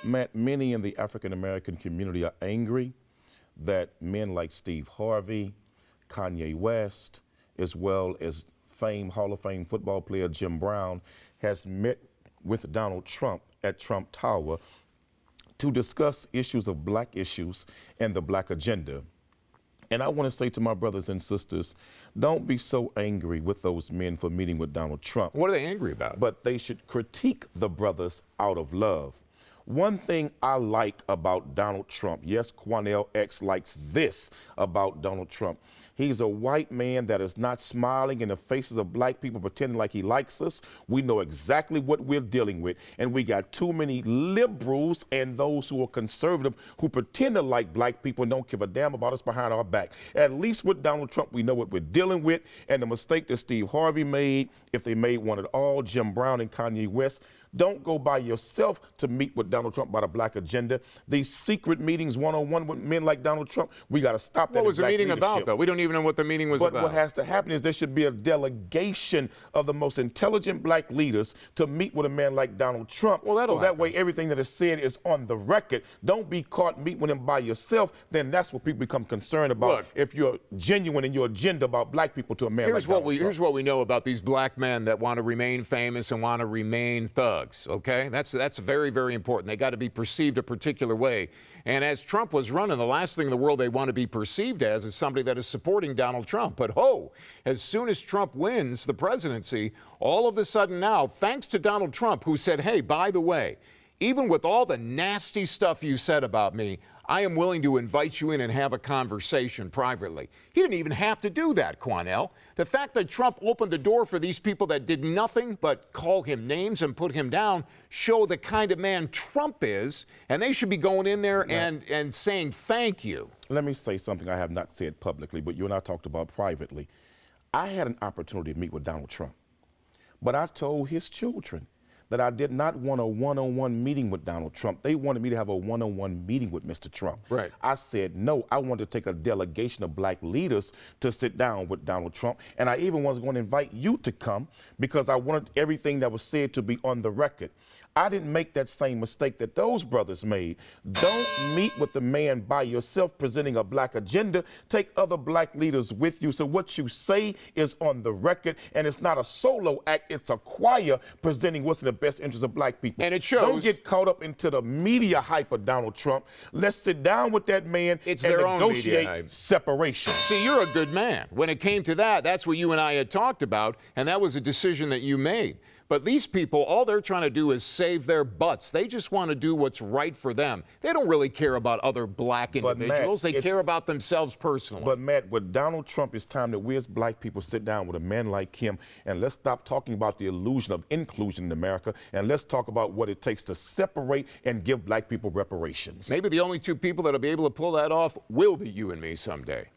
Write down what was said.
Matt, many in the African-American community are angry that men like Steve Harvey, Kanye West, as well as Hall of Fame football player Jim Brown, has met with Donald Trump at Trump Tower to discuss issues of black issues and the black agenda. And I want to say to my brothers and sisters, don't be so angry with those men for meeting with Donald Trump. What are they angry about? But they should critique the brothers out of love. One thing I like about Donald Trump, yes, Quanell X likes this about Donald Trump. He's a white man that is not smiling in the faces of black people, pretending like he likes us. We know exactly what we're dealing with. And we got too many liberals and those who are conservative who pretend to like black people and don't give a damn about us behind our back. At least with Donald Trump, we know what we're dealing with. And the mistake that Steve Harvey made, if they made one at all, Jim Brown and Kanye West, don't go by yourself to meet with Donald Trump about a black agenda. These secret meetings one-on-one with men like Donald Trump, we got to stop that. What was the meeting about, though? We don't even know what the meeting was about. But what has to happen is there should be a delegation of the most intelligent black leaders to meet with a man like Donald Trump. Well, so that way everything that is said is on the record. Don't be caught meet with him by yourself. Then that's what people become concerned about. Look, if you're genuine in your agenda about black people to a man like Donald Trump. Here's what we know about these black men that want to remain famous and want to remain thugs, okay? That's very, very important. They got to be perceived a particular way. And as Trump was running, the last thing in the world they want to be perceived as is somebody that is supporting Donald Trump. But as soon as Trump wins the presidency, all of a sudden now, thanks to Donald Trump, who said, hey, by the way, even with all the nasty stuff you said about me, I am willing to invite you in and have a conversation privately. He didn't even have to do that, Quanell. The fact that Trump opened the door for these people that did nothing but call him names and put him down show the kind of man Trump is, and they should be going in there and saying thank you. Let me say something I have not said publicly, but you and I talked about privately. I had an opportunity to meet with Donald Trump, but I told his children that I did not want a one-on-one meeting with Donald Trump. They wanted me to have a one-on-one meeting with Mr. Trump. Right. I said no. I wanted to take a delegation of black leaders to sit down with Donald Trump, and I even was going to invite you to come because I wanted everything that was said to be on the record. I didn't make that same mistake that those brothers made. Don't meet with the man by yourself presenting a black agenda. Take other black leaders with you so what you say is on the record, and it's not a solo act, it's a choir presenting what's in the best interest of black people. And it shows. Don't get caught up into the media hype of Donald Trump. Let's sit down with that man and negotiate separation. See, you're a good man. When it came to that, that's what you and I had talked about, and that was a decision that you made. But these people, all they're trying to do is save their butts. They just want to do what's right for them. They don't really care about other black individuals. They care about themselves personally. But Matt, with Donald Trump, it's time that we as black people sit down with a man like him and let's stop talking about the illusion of inclusion in America and let's talk about what it takes to separate and give black people reparations. Maybe the only two people that'll be able to pull that off will be you and me someday.